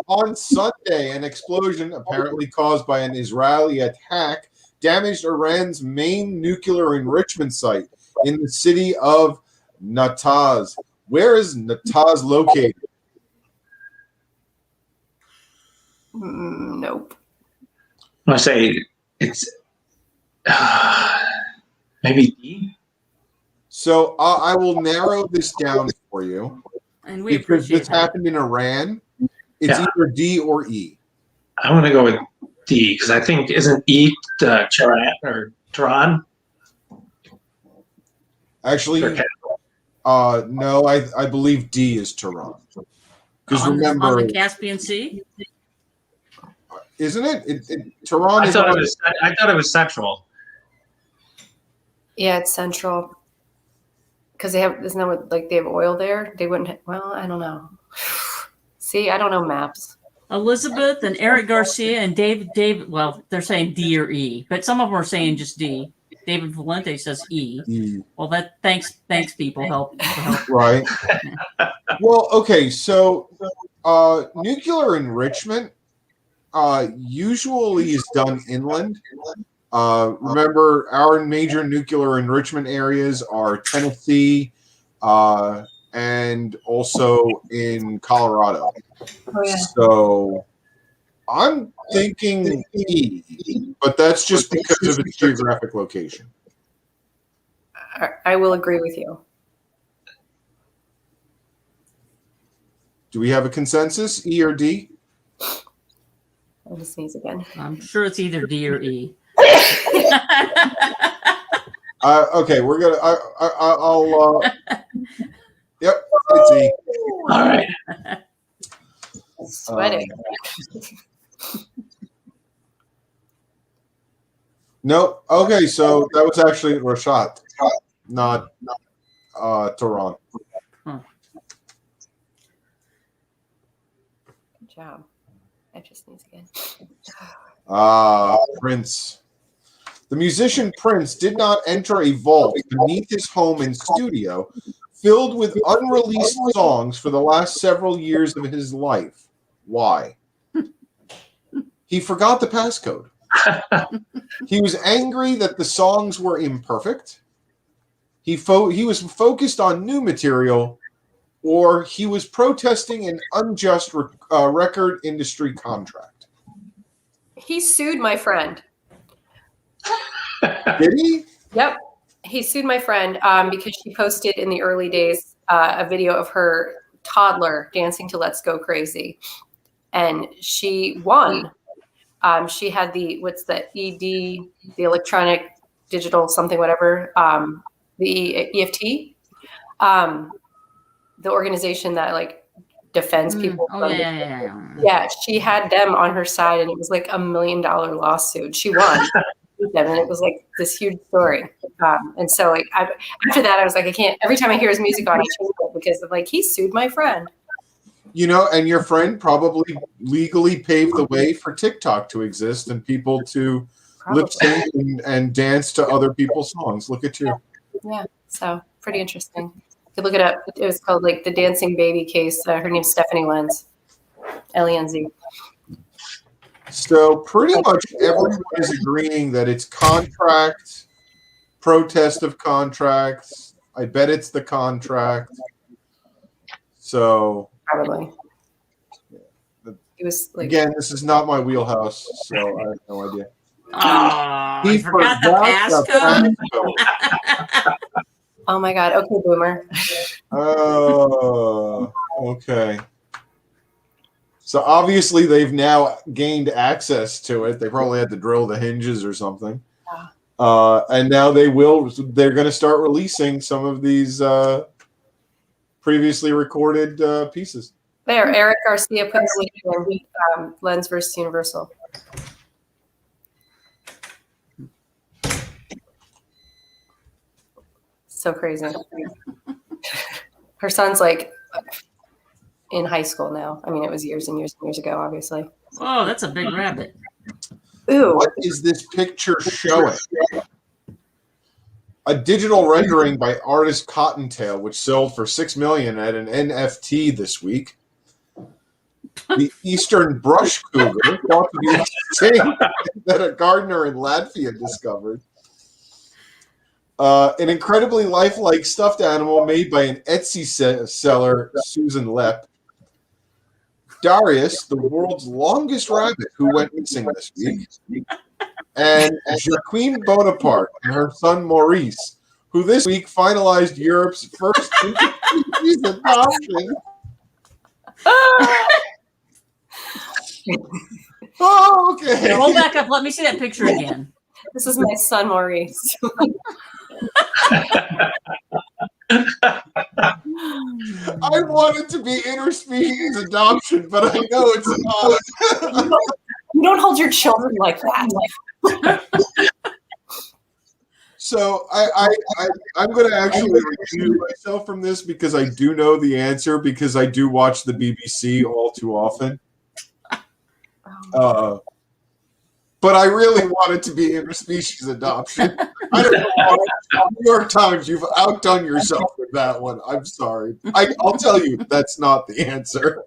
On Sunday, an explosion apparently caused by an Israeli attack damaged Iran's main nuclear enrichment site in the city of Natanz. Where is Natanz located? Nope. I say it's maybe D. So I will narrow this down for you. And we Because appreciate this that. happened in Iran. It's either D or E. I'm going to go with D because I think isn't E Tehran or Tehran? Actually, no, I believe D is Tehran. Because on remember, the Caspian Sea. isn't it? Tehran I is thought on, it was central. Yeah, it's central. Because they have, isn't that what, like they have oil there? They wouldn't, well, I don't know. See, I don't know maps. Elizabeth and Eric Garcia and David. Well, they're saying D or E, but some of them are saying just D. David Valente says E. Well, thanks, people. Help. right. Well, okay, so nuclear enrichment usually is done inland. Remember, our major nuclear enrichment areas are Tennessee and also in Colorado. Oh, yeah. So I'm thinking E, but that's just because of its geographic location. I will agree with you. Do we have a consensus, E or D? I'll just sneeze again. I'm sure it's either D or E. Okay, we're gonna. I'll. Yep, it's E. All right. Sweating. Nope. Okay, so that was actually Rashad, not Tehran. Good job. I just sneeze again. Prince. The musician Prince did not enter a vault beneath his home and studio filled with unreleased songs for the last several years of his life. Why? He forgot the passcode. He was angry that the songs were imperfect. He was focused on new material, or he was protesting an unjust record industry contract. He sued my friend. Did he? Yep. He sued my friend because she posted in the early days a video of her toddler dancing to Let's Go Crazy. And she won. She had what's the ED, the electronic digital something, whatever, the EFT, the organization that like defends people. Yeah, she had them on her side and it was like $1 million lawsuit. She won. Them, and it was like this huge story, and so like after that I was like, I can't. Every time I hear his music on, I change it because of like he sued my friend. You know, and your friend probably legally paved the way for TikTok to exist and people to lip sync and dance to other people's songs. Look at you. Yeah, so pretty interesting. You could look it up. It was called like the Dancing Baby case. Her name's Stephanie Lenz, Lenz. So pretty much everyone is agreeing that it's contract, protest of contracts. I bet it's the contract. So probably. It was like, again, this is not my wheelhouse, so I have no idea. He forgot the passcode. Oh my God. Okay, boomer. Oh, okay. So obviously they've now gained access to it. They probably had to drill the hinges or something. And now they're going to start releasing some of these previously recorded pieces. There, Eric Garcia put the link in Lens versus Universal. So crazy. Her son's like in high school now. I mean, it was years and years and years ago, obviously. Oh, that's a big rabbit. Ooh. What is this picture showing? A digital rendering by artist Cottontail, which sold for $6 million at an NFT this week. The eastern brush cougar, thought to be extinct, that a gardener in Latvia discovered. An incredibly lifelike stuffed animal made by an Etsy seller, Susan Lepp. Darius, the world's longest rabbit, who went missing this week. And Joaquin Bonaparte and her son Maurice, who this week finalized Europe's first interspecies adoption. Oh, okay. Hold back up. Let me see that picture again. This is my son, Maurice. I want it to be interspecies adoption, but I know it's not. You don't hold your children like that. So I'm going to actually recuse myself from this because I do know the answer because I do watch the BBC all too often. But I really want it to be interspecies adoption. I don't know why. New York Times, you've outdone yourself with that one. I'm sorry. I'll tell you, that's not the answer.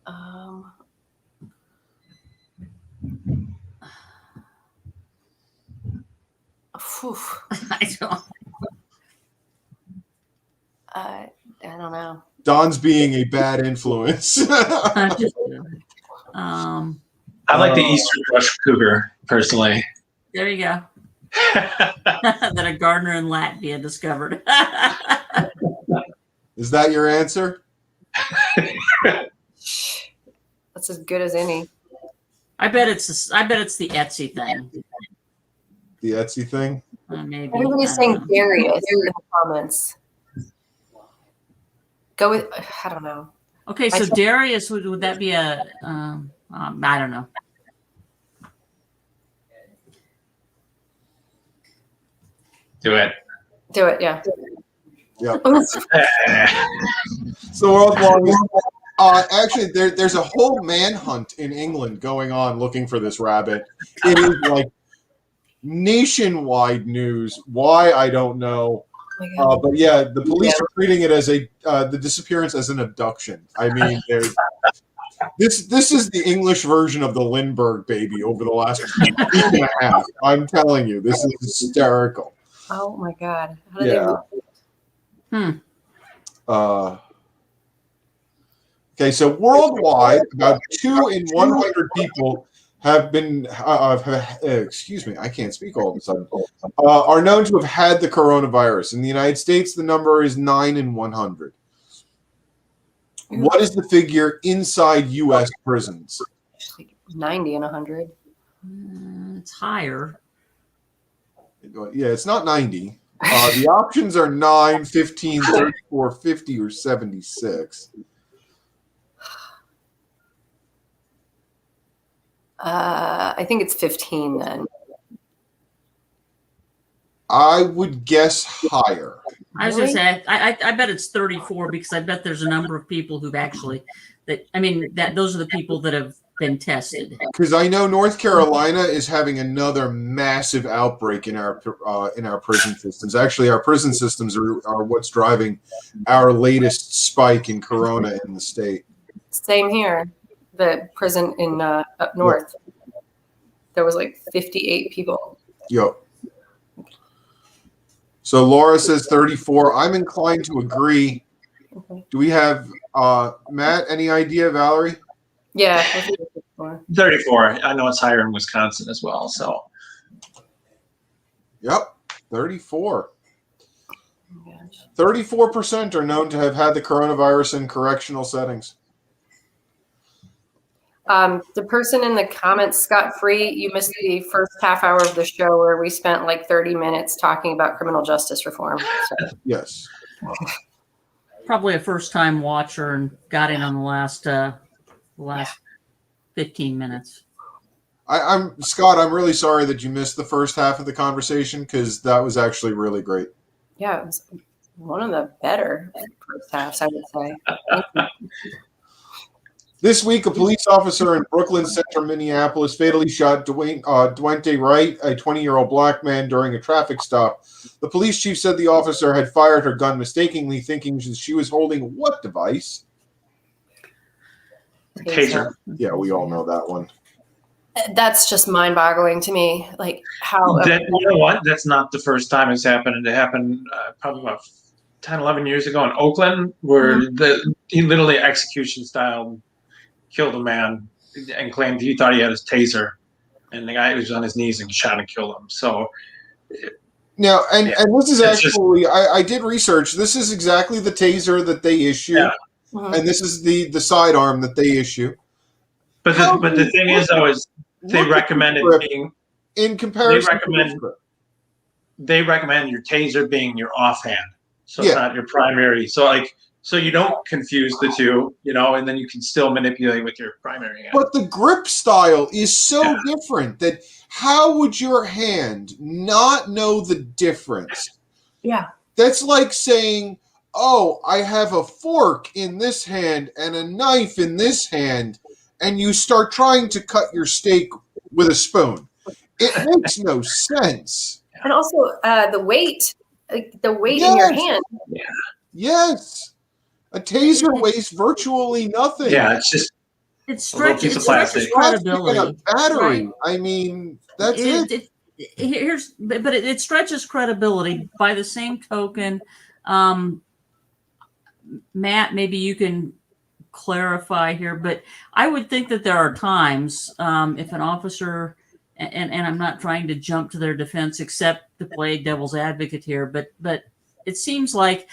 I don't know. Don's being a bad influence. I like the eastern brush cougar, personally. There you go. That a gardener in Latvia discovered. Is that your answer? That's as good as any. I bet it's the Etsy thing. The Etsy thing? Maybe. Everybody's saying Darius in the comments. Go with, I don't know. Okay, so Darius, would that be a, I don't know. Do it. Do it, yeah. Yeah. So world's longest. Actually, there's a whole manhunt in England going on looking for this rabbit. It is like nationwide news. Why, I don't know. But yeah, the police are treating it as the disappearance as an abduction. I mean, this is the English version of the Lindbergh baby over the last week and a half. I'm telling you, this is hysterical. Oh my God. How did Okay, so worldwide, about 2 in 100 people have been, excuse me, I can't speak all of a sudden, are known to have had the coronavirus. In the United States, the number is 9 in 100. What is the figure inside U.S. prisons? 90 and 100. It's higher. Yeah, it's not 90. The options are 9, 15, 34, 50, or 76. I think it's 15 then. I would guess higher. I was going to say, I bet it's 34 because I bet there's a number of people who've actually, those are the people that have been tested. Because I know North Carolina is having another massive outbreak in our prison systems. Actually, our prison systems are what's driving our latest spike in corona in the state. Same here. The prison in up north. There was like 58 people. Yep. So Laura says 34. I'm inclined to agree. Okay. Do we have Matt? Any idea, Valerie? Yeah. 34. I know it's higher in Wisconsin as well. So. Yep, 34. 34% are known to have had the coronavirus in correctional settings. The person in the comments, Scott Free, you missed the first half hour of the show where we spent like 30 minutes talking about criminal justice reform. So. Yes. Probably a first-time watcher and got in on the last 15 minutes. I'm Scott. I'm really sorry that you missed the first half of the conversation because that was actually really great. Yeah, it was one of the better first halves, I would say. This week, a police officer in Brooklyn Center, Minneapolis, fatally shot Dwente Wright, a 20-year-old black man, during a traffic stop. The police chief said the officer had fired her gun mistakenly, thinking she was holding what device? Taser. Yeah, we all know that one. That's just mind-boggling to me. Like how That, you know what? That's not the first time it's happened. It happened probably about 10, 11 years ago in Oakland, where he literally execution style killed a man and claimed he thought he had his taser, and the guy was on his knees and shot and killed him. So now, and this is It's actually, I did research. This is exactly the taser that they issue, and this is the sidearm that they issue. But the thing is, though, is they recommend it being in comparison. They recommend your taser being your offhand, so it's not your primary. So you don't confuse the two, and then you can still manipulate with your primary hand. But the grip style is so different that how would your hand not know the difference? Yeah. That's like saying, oh, I have a fork in this hand and a knife in this hand, and you start trying to cut your steak with a spoon. It makes no sense. And also the weight in your hand. Yeah. Yes. A taser weighs virtually nothing. Yeah, it's just it stretches stretches credibility. A battery. Right. I mean, that's it. It stretches credibility. By the same token, Matt, maybe you can clarify here, but I would think that there are times if an officer, and I'm not trying to jump to their defense except to play devil's advocate here, but it seems like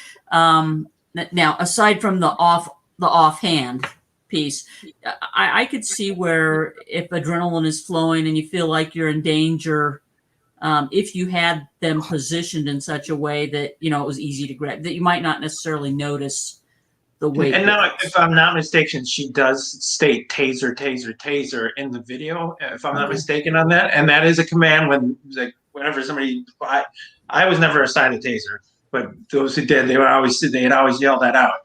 now, aside from the offhand piece, I could see where if adrenaline is flowing and you feel like you're in danger, if you had them positioned in such a way that it was easy to grab, that you might not necessarily notice the weight. And now, if I'm not mistaken, she does state taser, taser, taser in the video, if I'm not mistaken on that. And that is a command whenever somebody, I was never assigned a taser, but those who did, they had always yell that out.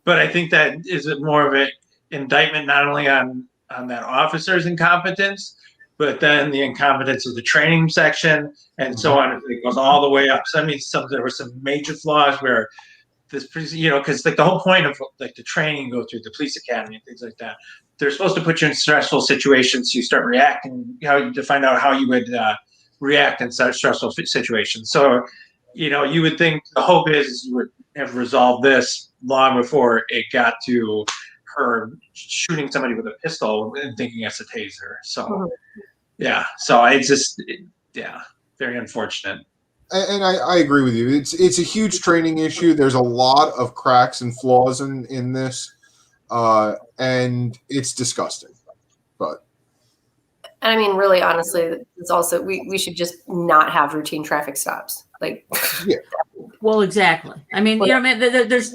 But I think that is more of an indictment not only on that officer's incompetence, but then the incompetence of the training section and so on. It goes all the way up. So I mean, there were some major flaws where this, because the whole point of the training go through the police academy and things like that, they're supposed to put you in stressful situations. So you start reacting, to find out how you would react in such stressful situations. So, you would think the hope is you would have resolved this long before it got to her shooting somebody with a pistol and thinking it's a taser. So, so it's just, very unfortunate. And I agree with you. It's a huge training issue. There's a lot of cracks and flaws in this, and it's disgusting. But I mean, really, honestly, it's also we should just not have routine traffic stops. Well, exactly. I mean, there's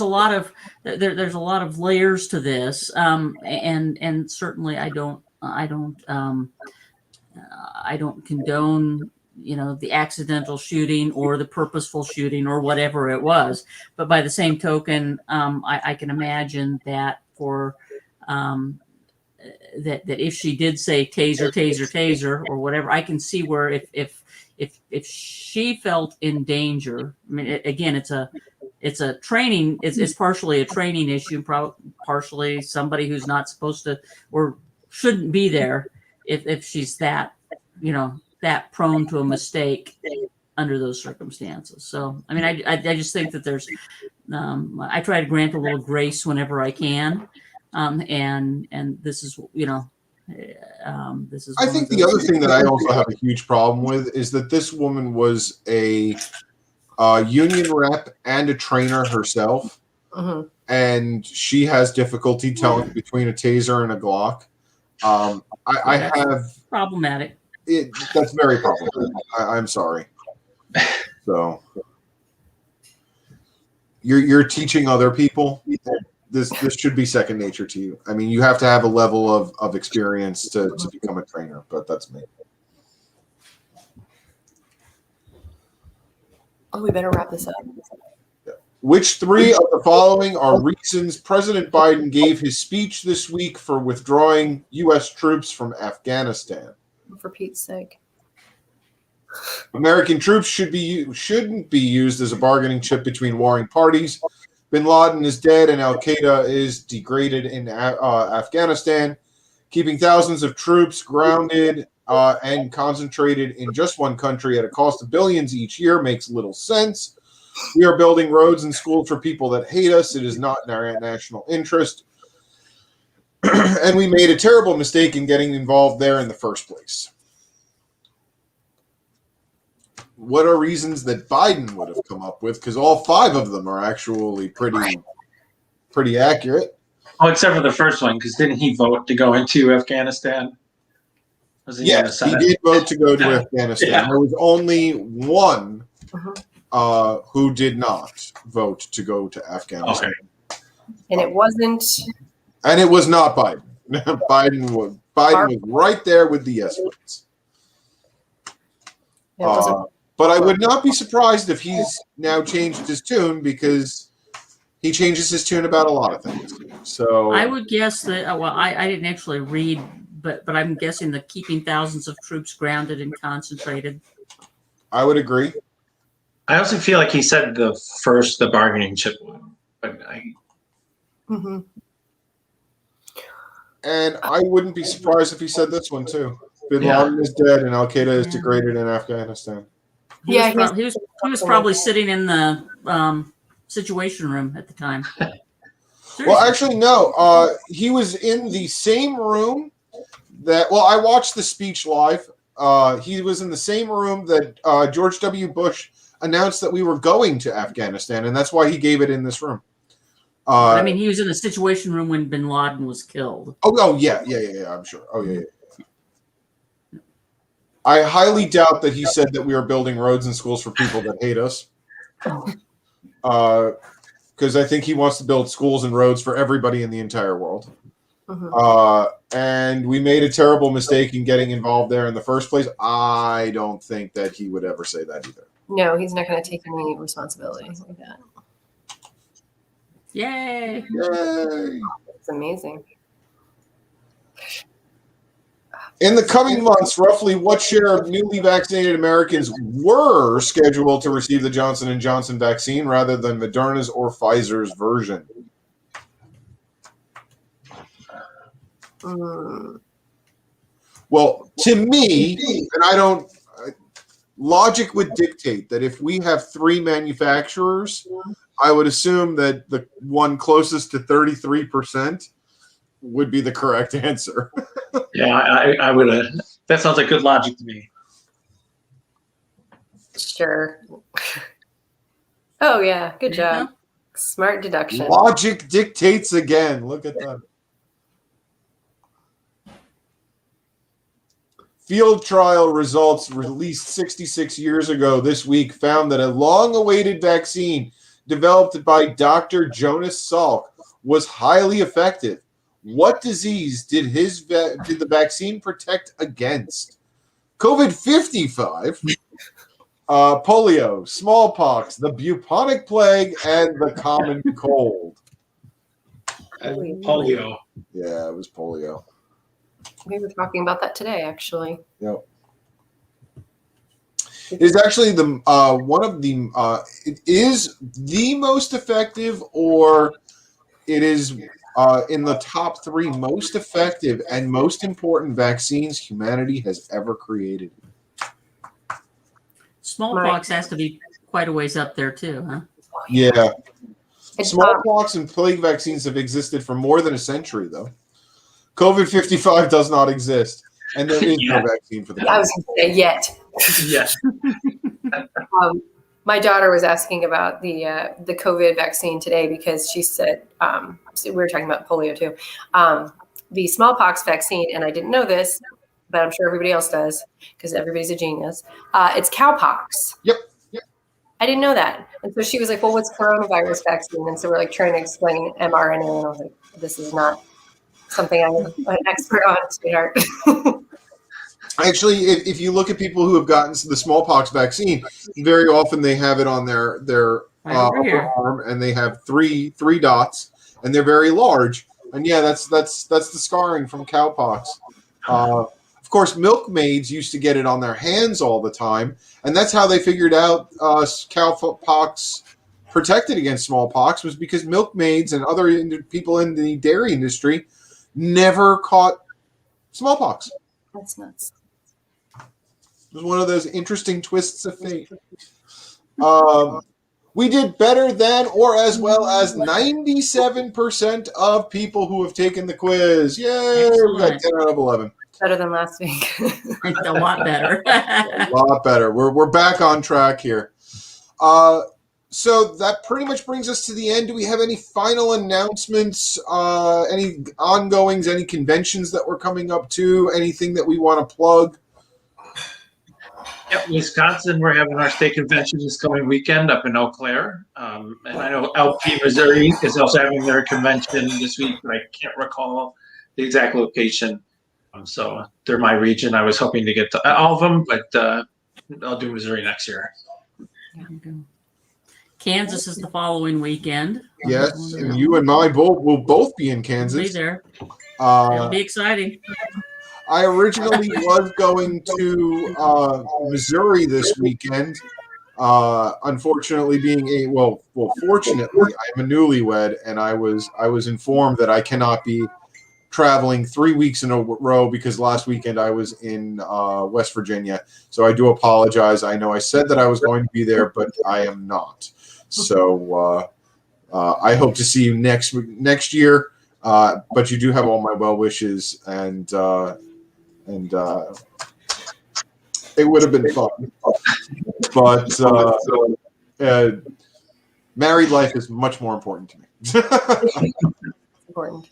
a lot of layers to this, and certainly I don't condone the accidental shooting or the purposeful shooting or whatever it was. But by the same token, I can imagine that for that if she did say taser, taser, taser, or whatever, I can see where if she felt in danger. I mean, again, it's a training. It's partially a training issue, partially somebody who's not supposed to or shouldn't be there. If she's that that prone to a mistake under those circumstances. So, I mean, I just think that there's, I try to grant a little grace whenever I can. And this is, this is. I think the other thing that I also have a huge problem with is that this woman was a union rep and a trainer herself. And she has difficulty telling between a taser and a Glock. I have problematic. That's very problematic. I'm sorry. So you're teaching other people. This should be second nature to you. I mean, you have to have a level of experience to become a trainer, but that's me. Oh, we better wrap this up. Which three of the following are reasons President Biden gave his speech this week for withdrawing U.S. troops from Afghanistan? For Pete's sake. American troops shouldn't be used as a bargaining chip between warring parties. Bin Laden is dead and Al Qaeda is degraded in Afghanistan. Keeping thousands of troops grounded and concentrated in just one country at a cost of billions each year makes little sense. We are building roads and schools for people that hate us. It is not in our national interest. And we made a terrible mistake in getting involved there in the first place. What are reasons that Biden would have come up with? Because all 5 of them are actually pretty accurate. Oh, except for the first one, because didn't he vote to go into Afghanistan? Was he in the Yes, he Senate? did vote to go to Afghanistan. Yeah. There was only one who did not vote to go to Afghanistan. Okay. And it wasn't. And it was not Biden. Biden was right there with the yes votes. It wasn't. But I would not be surprised if he's now changed his tune, because he changes his tune about a lot of things. So I would guess that. Well, I didn't actually read, but I'm guessing the keeping thousands of troops grounded and concentrated. I would agree. I also feel like he said the bargaining chip one, but Mm-hmm. And I wouldn't be surprised if he said this one too. Bin Laden is dead and Al Qaeda is degraded in Afghanistan. He was probably sitting in the Situation Room at the time. Well, actually, no. He was in the same room that. Well, I watched the speech live. He was in the same room that George W. Bush announced that we were going to Afghanistan, and that's why he gave it in this room. I mean, he was in the Situation Room when Bin Laden was killed. Oh, yeah. I'm sure. Oh, yeah. I highly doubt that he said that we are building roads and schools for people that hate us. Because I think he wants to build schools and roads for everybody in the entire world. And we made a terrible mistake in getting involved there in the first place. I don't think that he would ever say that either. No, he's not going to take any responsibility like that. Yay! It's amazing. In the coming months, roughly what share of newly vaccinated Americans were scheduled to receive the Johnson & Johnson vaccine rather than Moderna's or Pfizer's version? Well, to me, and logic would dictate that if we have 3 manufacturers, I would assume that the one closest to 33% would be the correct answer. yeah, I would. That sounds like good logic to me. Sure. Oh, yeah. Good job. Smart deduction. Logic dictates again. Look at that. Field trial results released 66 years ago this week found that a long-awaited vaccine developed by Dr. Jonas Salk was highly effective. What disease did the vaccine protect against? COVID-55, polio, smallpox, the bubonic plague, and the common cold. Polio. Yeah, it was polio. We were talking about that today, actually. Yep. It is actually it is the most effective, or it is in the top 3 most effective and most important vaccines humanity has ever created. Smallpox has to be quite a ways up there too, huh? Yeah. Smallpox and plague vaccines have existed for more than a century, though. COVID-55 does not exist, and there is no vaccine for the. I was going to say yet. Yes. My daughter was asking about the COVID vaccine today because she said we were talking about polio too. The smallpox vaccine, and I didn't know this, but I'm sure everybody else does because everybody's a genius. It's cowpox. Yep. I didn't know that, and so she was like, "Well, what's coronavirus vaccine?" And so we're like trying to explain mRNA, and I was like, "This is not something I'm an expert on, sweetheart." Actually, if you look at people who have gotten the smallpox vaccine, very often they have it on their upper arm, and they have three dots, and they're very large. And yeah, that's the scarring from cowpox. Of course, milkmaids used to get it on their hands all the time, and that's how they figured out cowpox protected against smallpox was because milkmaids and other people in the dairy industry never caught smallpox. That's nuts. It was one of those interesting twists of fate. We did better than or as well as 97% of people who have taken the quiz. Yay! We got 10 out of 11. Better than last week. A lot better. A lot better. We're back on track here. So that pretty much brings us to the end. Do we have any final announcements, any ongoings, any conventions that we're coming up to, anything that we want to plug? Yep, Wisconsin, we're having our state convention this coming weekend up in Eau Claire. And I know LP, Missouri is also having their convention this week, but I can't recall the exact location. So they're my region. I was hoping to get to all of them, but I'll do Missouri next year. Kansas is the following weekend. Yes, and you and I will both be in Kansas. Be there. It'll be exciting. I originally was going to Missouri this weekend. Unfortunately, fortunately, I'm a newlywed, and I was informed that I cannot be traveling 3 weeks in a row because last weekend I was in West Virginia. So I do apologize. I know I said that I was going to be there, but I am not. So I hope to see you next year. But you do have all my well wishes, and it would have been fun. But married life is much more important to me. Important.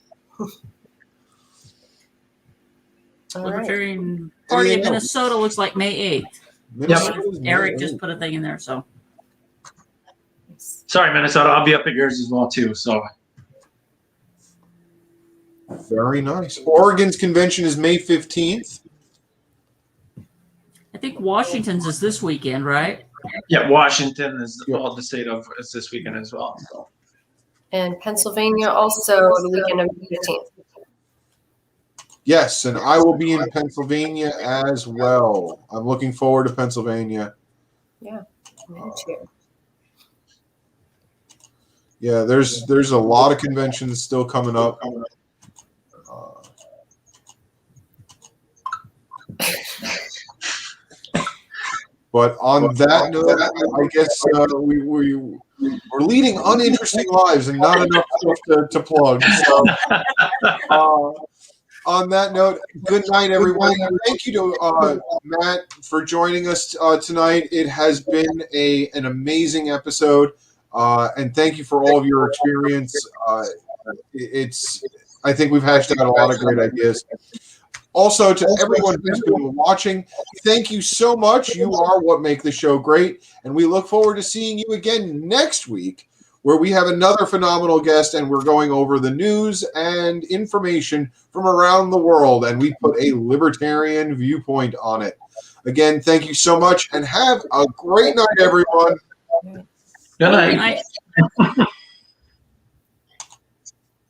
Libertarian Party of Minnesota looks like May 8th. Eric just put a thing in there, so. Sorry, Minnesota. I'll be up at yours as well, too. So. Very nice. Oregon's convention is May 15th. I think Washington's is this weekend, right? Yeah, Washington is the state of is this weekend as well. So. And Pennsylvania also the weekend of the 15th. Yes, and I will be in Pennsylvania as well. I'm looking forward to Pennsylvania. Yeah, me too. Yeah, there's a lot of conventions still coming up. But on that note, I guess we're leading uninteresting lives and not enough stuff to plug. So, on that note, good night, everyone. Thank you to Matt for joining us tonight. It has been an amazing episode, and thank you for all of your experience. I think we've hashed out a lot of great ideas. Also, to everyone who's been watching, thank you so much. You are what make the show great, and we look forward to seeing you again next week, where we have another phenomenal guest, and we're going over the news and information from around the world, and we put a libertarian viewpoint on it. Again, thank you so much, and have a great night, everyone. Good night. Good night.